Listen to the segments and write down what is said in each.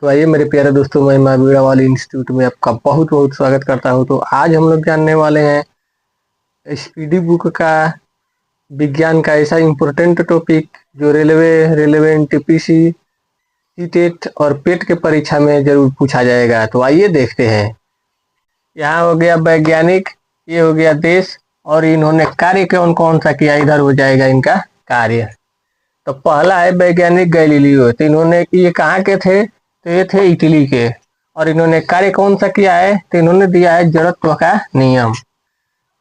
तो आइए मेरे प्यारे दोस्तों, मैं माँ बीड़ावाल इंस्टीट्यूट में आपका बहुत बहुत स्वागत करता हूँ। तो आज हम लोग जानने वाले हैं स्पीडी बुक का विज्ञान का ऐसा इम्पोर्टेंट टॉपिक जो रेलेवेंट टीपीसी टेट और पेट के परीक्षा में जरूर पूछा जाएगा। तो आइए देखते हैं। यहाँ हो गया वैज्ञानिक, ये हो गया देश, और इन्होंने कार्य कौन कौन सा किया, इधर हो जाएगा इनका कार्य। तो पहला है वैज्ञानिक गैलीलियो। तो इन्होंने, ये कहाँ के थे? तो ये थे इटली के। और इन्होंने कार्य कौन सा किया है? तो इन्होंने दिया है जड़त्व का नियम।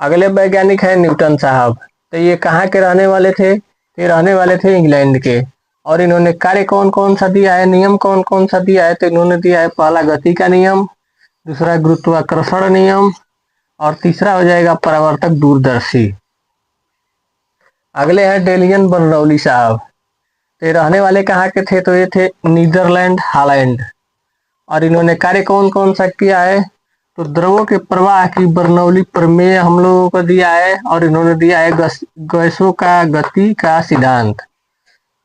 अगले वैज्ञानिक है न्यूटन साहब। तो ये कहाँ के रहने वाले थे? तो ये रहने वाले थे इंग्लैंड के। और इन्होंने कार्य कौन कौन सा दिया है, नियम कौन कौन सा दिया है? तो इन्होंने दिया है पहला गति का नियम, दूसरा गुरुत्वाकर्षण नियम, और तीसरा हो जाएगा परावर्तक दूरदर्शी। अगले हैं डेलियन बर्नौली साहब। तो ये रहने वाले कहाँ के थे? तो ये थे नीदरलैंड, हालैंड। और इन्होंने कार्य कौन कौन सा किया है? तो द्रवों के प्रवाह की बर्नौली प्रमेय हम लोगों को दिया है, और इन्होंने दिया है गैसों का गति का सिद्धांत।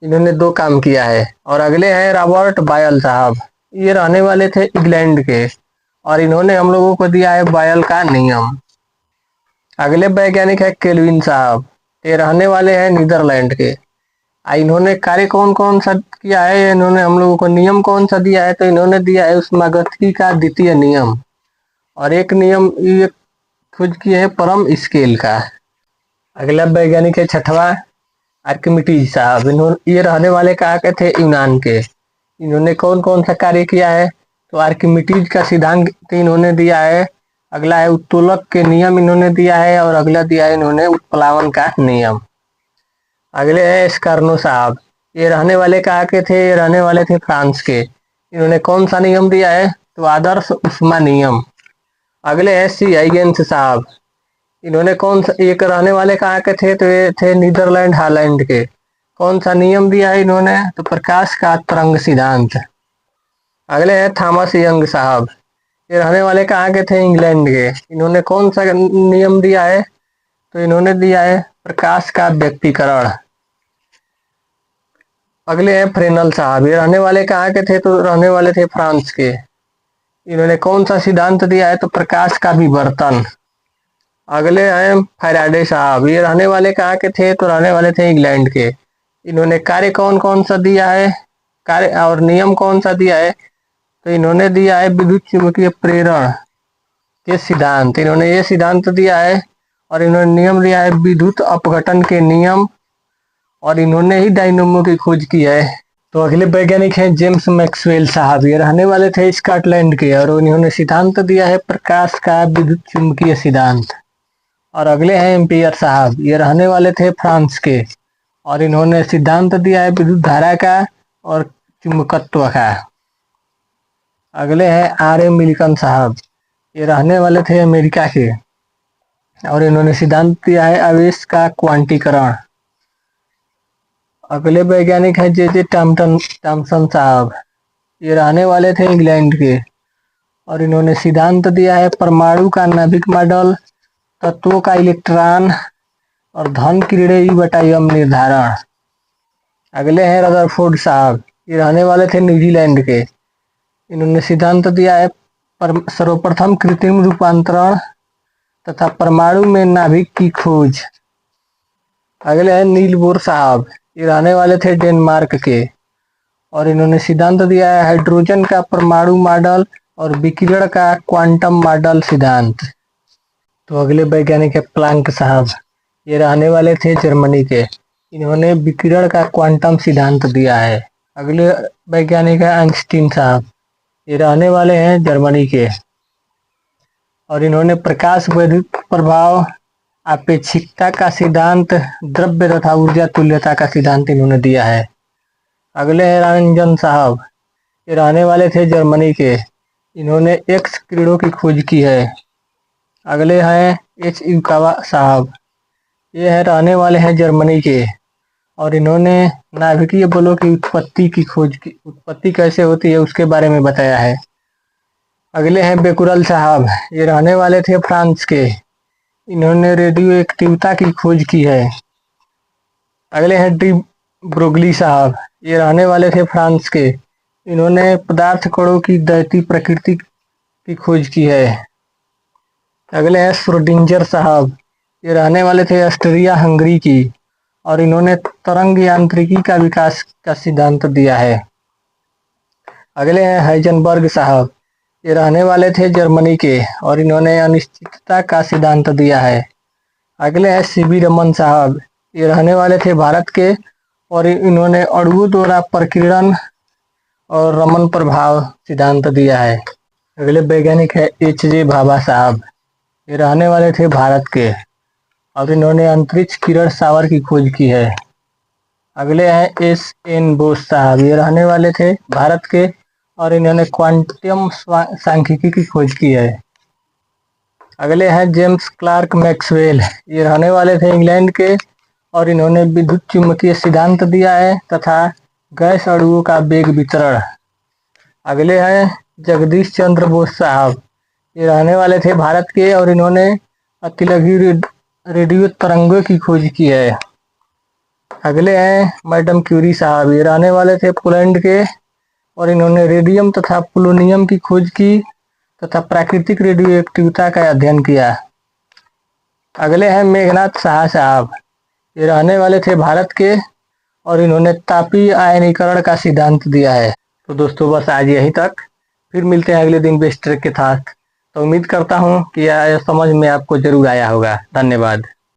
इन्होंने दो काम किया है। और अगले हैं रॉबर्ट बायल साहब। ये रहने वाले थे इंग्लैंड के, और इन्होंने हम लोगों को दिया है बायल का नियम। अगले वैज्ञानिक है केल्विन साहब। ये रहने वाले हैं नीदरलैंड के। इन्होंने कार्य कौन कौन सा किया है? इन्होंने हम लोगों को नियम कौन सा दिया है? तो इन्होंने दिया है ऊष्मागतिकी का द्वितीय नियम, और एक नियम ये खोज किए है परम स्केल का। अगला वैज्ञानिक है छठवा आर्किमिडीज साहब। इन्होंने, ये रहने वाले कहाँ के थे? यूनान के। इन्होंने कौन कौन सा कार्य किया है? तो आर्किमिडीज का सिद्धांत इन्होंने दिया है। अगला है उत्तोलक के नियम इन्होंने दिया है, और अगला दिया है इन्होंने उत्प्लावन का नियम। अगले हैं स्कार्नो साहब। ये रहने वाले कहाँ के थे? ये रहने वाले थे फ्रांस के। इन्होंने कौन सा नियम दिया है? तो आदर्श उष्मा नियम। अगले हैं सी हाइगेंस साहब। इन्होंने कौन सा, एक रहने वाले कहाँ के थे? तो ये थे नीदरलैंड, हालैंड के। कौन सा नियम दिया है इन्होंने? तो प्रकाश का तरंग सिद्धांत। अगले हैं थॉमस यंग साहब। ये रहने वाले कहाँ के थे? इंग्लैंड के। इन्होंने कौन सा नियम दिया है? तो इन्होंने दिया है प्रकाश का व्यक्तीकरण। अगले हैं फ्रेनल साहब। ये रहने वाले कहाँ के थे? तो रहने वाले थे फ्रांस के। इन्होंने कौन सा सिद्धांत दिया है? तो प्रकाश का विवर्तन। अगले हैं फैराडे साहब। ये रहने वाले कहाँ के थे? तो रहने वाले थे इंग्लैंड के। इन्होंने कार्य कौन कौन सा दिया है, कार्य और नियम कौन सा दिया है? तो इन्होंने दिया है विद्युत चुंबकीय प्रेरण के सिद्धांत। इन्होंने ये सिद्धांत दिया है, और इन्होंने नियम दिया है विद्युत अपघटन के नियम, और इन्होंने ही डायनेमो की खोज की है। तो अगले वैज्ञानिक हैं जेम्स मैक्सवेल साहब। ये रहने वाले थे स्कॉटलैंड के, और इन्होंने सिद्धांत दिया है प्रकाश का विद्युत चुंबकीय सिद्धांत। और अगले हैं एम्पियर साहब। ये रहने वाले थे फ्रांस के, और इन्होंने सिद्धांत दिया है विद्युत धारा का और चुंबकत्व का। अगले हैं आर एम मिल्टन साहब। ये रहने वाले थे अमेरिका के, और इन्होंने सिद्धांत दिया है आवेश का क्वांटीकरण। अगले वैज्ञानिक हैं जे जे टॉमसन साहब। ये रहने वाले थे इंग्लैंड के, और इन्होंने सिद्धांत दिया है परमाणु का नाभिक मॉडल, तत्वों का इलेक्ट्रॉन और धन किरणें E/M निर्धारण। अगले हैं रदरफोर्ड साहब। ये रहने वाले थे न्यूजीलैंड के। इन्होंने सिद्धांत दिया है सर्वप्रथम कृत्रिम रूपांतरण तथा परमाणु में नाभिक की खोज। अगले हैं नील बोर साहब। ये रहने वाले थे डेनमार्क के, और इन्होंने सिद्धांत दिया है हाइड्रोजन का परमाणु मॉडल और विकिरण का क्वांटम मॉडल सिद्धांत। तो अगले वैज्ञानिक है प्लांक साहब। ये रहने वाले थे जर्मनी के। इन्होंने विकिरण का क्वांटम सिद्धांत दिया है। अगले वैज्ञानिक है आइंस्टीन साहब। ये रहने वाले हैं जर्मनी के, और इन्होंने प्रकाश विद्युत प्रभाव, अपेक्षिकता का सिद्धांत, द्रव्य तथा ऊर्जा तुल्यता का सिद्धांत इन्होंने दिया है। अगले हैं रंजन साहब। ये रहने वाले थे जर्मनी के। इन्होंने एक्स किरणों की खोज की है। अगले हैं एच युकावा साहब। ये है रहने वाले हैं जर्मनी के, और इन्होंने नाभिकीय बलों की उत्पत्ति की खोज की, उत्पत्ति कैसे होती है उसके बारे में बताया है। अगले हैं बेकुरल साहब। ये रहने वाले थे फ्रांस के। इन्होंने रेडियो एक्टिविटी की खोज की है। अगले हैं डी ब्रोगली साहब। ये रहने वाले थे फ्रांस के। इन्होंने पदार्थ कणों की दैती प्रकृति की खोज की है। अगले हैं श्रोडिंगर साहब। ये रहने वाले थे ऑस्ट्रिया हंगरी की और इन्होंने तरंग यांत्रिकी का विकास का सिद्धांत दिया है। अगले हैं हाइजेनबर्ग साहब। ये रहने वाले थे जर्मनी के और इन्होंने अनिश्चितता का सिद्धांत दिया है। अगले हैं सीवी रमन साहब। ये रहने वाले थे भारत के और इन्होंने अणुओं द्वारा प्रकीर्णन और रमन प्रभाव सिद्धांत दिया है। अगले वैज्ञानिक है H.J. भाभा साहब। ये रहने वाले थे भारत के और इन्होंने अंतरिक्ष किरण शावर की खोज की है। अगले हैं S.N. बोस साहब। ये रहने वाले थे भारत के और इन्होंने क्वांटम सांख्यिकी की खोज की है। अगले हैं जेम्स क्लार्क मैक्सवेल। ये रहने वाले थे इंग्लैंड के और इन्होंने विद्युत चुम्बकीय सिद्धांत दिया है तथा गैस अणुओं का वेग वितरण। अगले हैं जगदीश चंद्र बोस साहब। ये रहने वाले थे भारत के और इन्होंने अतिलघु रेडियो तरंगों की खोज की है। अगले हैं मैडम क्यूरी साहब। ये रहने वाले थे पोलैंड के और इन्होंने रेडियम तथा पोलोनियम की खोज की तथा प्राकृतिक रेडियो एक्टिविटी का अध्ययन किया। अगले हैं मेघनाथ साहा साहब। ये रहने वाले थे भारत के और इन्होंने तापीय आयनीकरण का सिद्धांत दिया है। तो दोस्तों बस आज यहीं तक, फिर मिलते हैं अगले दिन बेस्ट ट्रिक के साथ। तो उम्मीद करता हूँ कि यह समझ में आपको जरूर आया होगा। धन्यवाद।